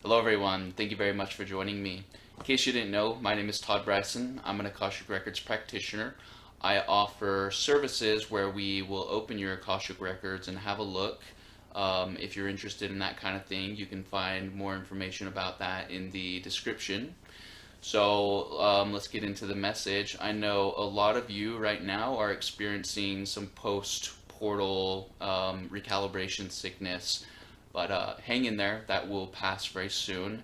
Hello everyone, thank you very much for joining me. In case you didn't know, my name is Todd Bryson. I'm an Akashic Records practitioner. I offer services where we will open your Akashic Records and have a look. If you're interested in that kind of thing, you can find more information about that in the description. So let's get into the message. I know a lot of you right now are experiencing some post-portal recalibration sickness, but hang in there, that will pass very soon.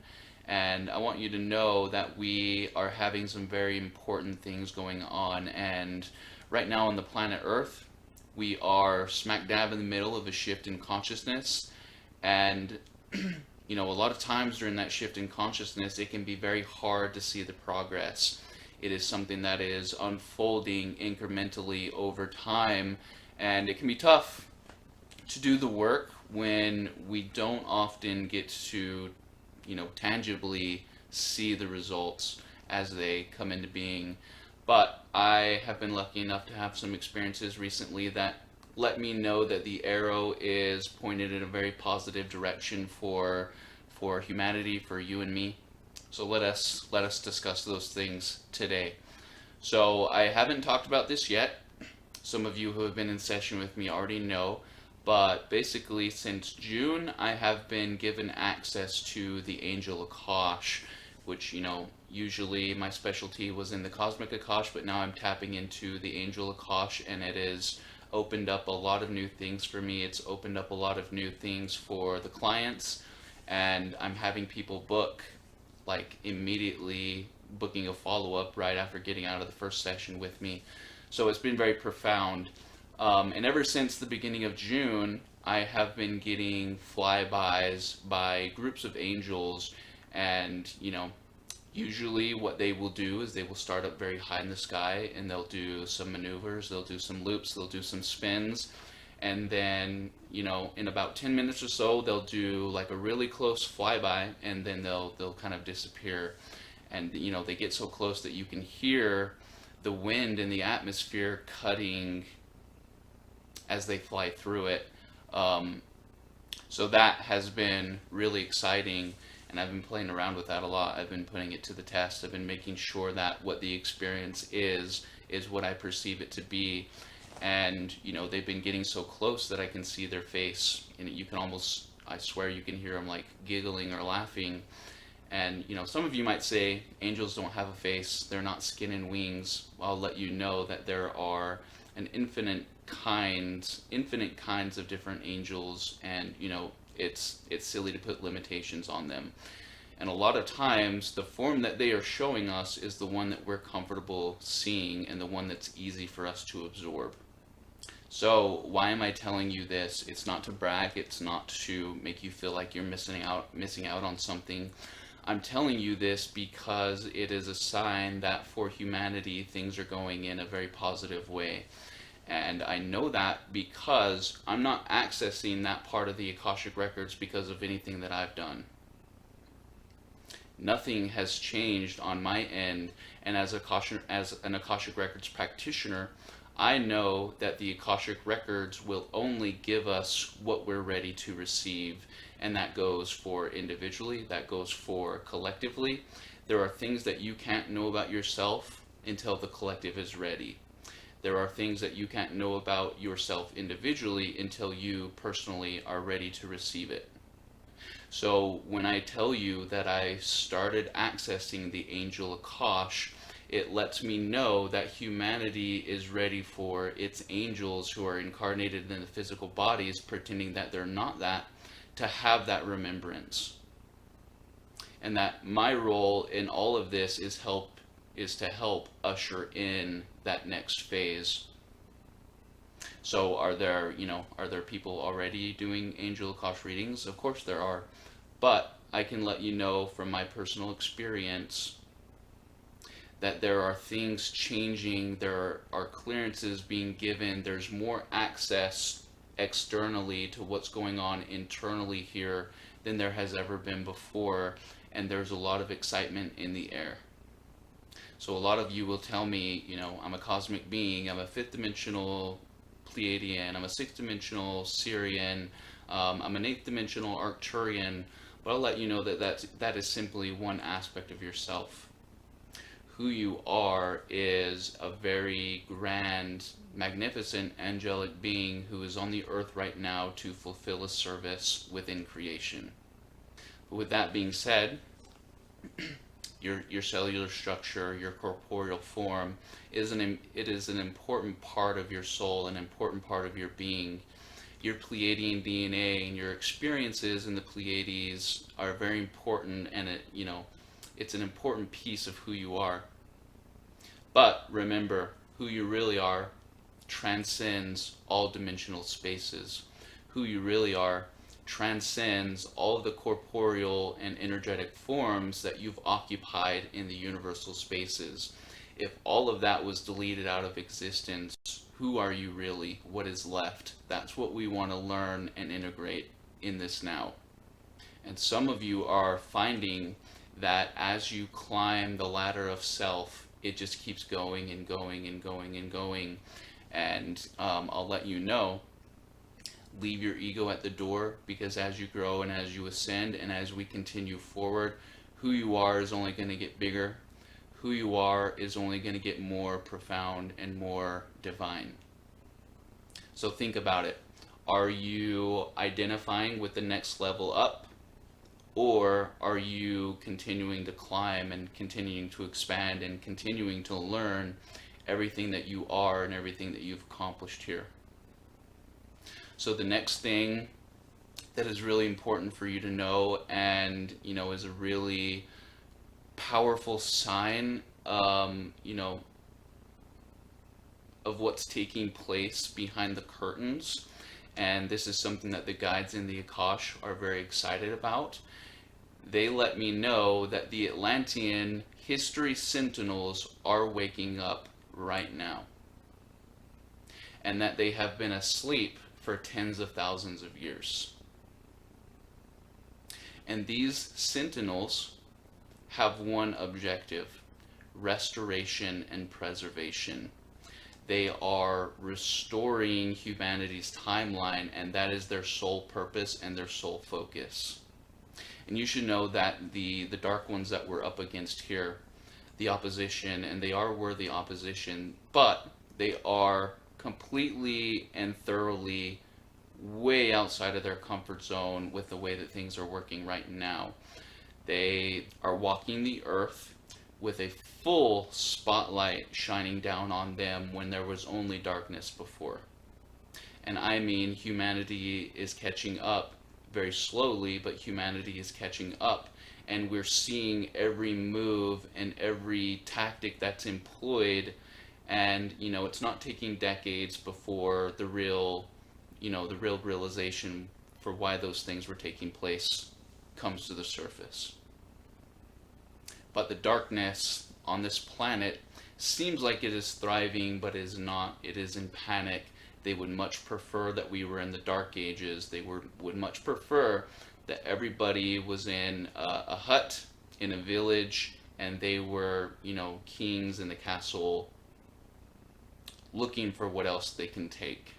And I want you to know that we are having some very important things going on. And right now on the planet Earth, we are smack dab in the middle of a shift in consciousness. And a lot of times during that shift in consciousness, it can be very hard to see the progress. It is something that is unfolding incrementally over time, and it can be tough to do the work when we don't often get to, tangibly see the results as they come into being. But I have been lucky enough to have some experiences recently that let me know that the arrow is pointed in a very positive direction for humanity, for you and me. So let us discuss those things today. So I haven't talked about this yet. Some of you who have been in session with me already know, but basically since June I have been given access to the angel Kosh, which usually my specialty was in the cosmic Kosh, but now I'm tapping into the angel Kosh, and it has opened up a lot of new things for me. It's opened up a lot of new things for the clients, and I'm having people book, like immediately booking a follow-up right after getting out of the first session with me. So it's been very profound. And ever since the beginning of June, I have been getting flybys by groups of angels, and usually what they will do is they will start up very high in the sky, and they'll do some maneuvers, they'll do some loops, they'll do some spins, and then in about 10 minutes or so they'll do like a really close flyby, and then they'll kind of disappear. And they get so close that you can hear the wind in the atmosphere cutting as they fly through it. So that has been really exciting, and I've been playing around with that a lot. I've been putting it to the test. I've been making sure that what the experience is what I perceive it to be. And they've been getting so close that I can see their face, and you can almost, I swear you can hear them like giggling or laughing. And some of you might say angels don't have a face, they're not skin and wings. Well, I'll let you know that there are an infinite kinds of different angels, and it's silly to put limitations on them. And a lot of times the form that they are showing us is the one that we're comfortable seeing, and the one that's easy for us to absorb. So why am I telling you this? It's not to brag, it's not to make you feel like you're missing out on something. I'm telling you this because it is a sign that for humanity things are going in a very positive way. And I know that because I'm not accessing that part of the Akashic Records because of anything that I've done. Nothing has changed on my end, and as an Akashic Records practitioner, I know that the Akashic Records will only give us what we're ready to receive, and that goes for individually, that goes for collectively. There are things that you can't know about yourself until the collective is ready. There are things that you can't know about yourself individually until you personally are ready to receive it. So when I tell you that I started accessing the angel Kosh, it lets me know that humanity is ready for its angels who are incarnated in the physical bodies, pretending that they're not that, to have that remembrance. And that my role in all of this is to help usher in that next phase. So are there people already doing angel Kosh readings? Of course there are. But I can let you know from my personal experience that there are things changing, there are clearances being given, there's more access externally to what's going on internally here than there has ever been before, and there's a lot of excitement in the air. So a lot of you will tell me, I'm a cosmic being, I'm a fifth dimensional Pleiadian, I'm a sixth dimensional Sirian, I'm an eighth dimensional Arcturian, But I'll let you know that that is simply one aspect of yourself. Who you are is a very grand, magnificent, angelic being who is on the earth right now to fulfill a service within creation. But with that being said, your cellular structure, your corporeal form, it is an important part of your soul, an important part of your being. Your Pleiadian DNA and your experiences in the Pleiades are very important, and it's an important piece of who you are. But remember, who you really are transcends all dimensional spaces. Who you really are transcends all of the corporeal and energetic forms that you've occupied in the universal spaces. If all of that was deleted out of existence, who are you really? What is left? That's what we want to learn and integrate in this now. And some of you are finding that as you climb the ladder of self, it just keeps going and going and going and going. And I'll let you know, leave your ego at the door, because as you grow and as you ascend and as we continue forward, who you are is only going to get bigger. Who you are is only going to get more profound and more divine. So think about it. Are you identifying with the next level up? Or are you continuing to climb and continuing to expand and continuing to learn everything that you are and everything that you've accomplished here? So the next thing that is really important for you to know, and is a really powerful sign of what's taking place behind the curtains, and this is something that the guides in the Kosh are very excited about. They let me know that the Atlantean history Sentinels are waking up right now, and that they have been asleep for tens of thousands of years. And these Sentinels have one objective: restoration and preservation. They are restoring humanity's timeline, and that is their sole purpose and their sole focus. And you should know that the dark ones that we're up against here, the opposition, and they are worthy opposition, but they are completely and thoroughly way outside of their comfort zone with the way that things are working right now. They are walking the earth with a full spotlight shining down on them when there was only darkness before. And I mean, humanity is catching up very slowly, but humanity is catching up, and we're seeing every move and every tactic that's employed. And it's not taking decades before the real realization for why those things were taking place comes to the surface. But the darkness on this planet seems like it is thriving, but is not. It is in panic. They would much prefer that we were in the Dark Ages. They would much prefer that everybody was in a hut, in a village, and they were, kings in the castle, looking for what else they can take.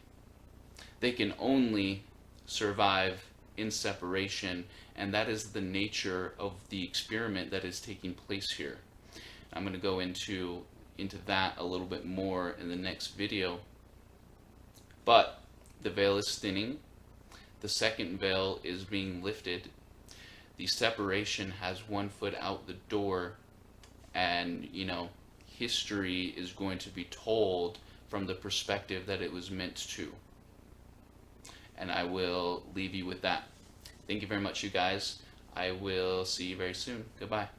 They can only survive in separation, and that is the nature of the experiment that is taking place here. I'm going to go into that a little bit more in the next video. But the veil is thinning. The second veil is being lifted. The separation has one foot out the door, and history is going to be told from the perspective that it was meant to. And I will leave you with that. Thank you very much, you guys. I will see you very soon. Goodbye.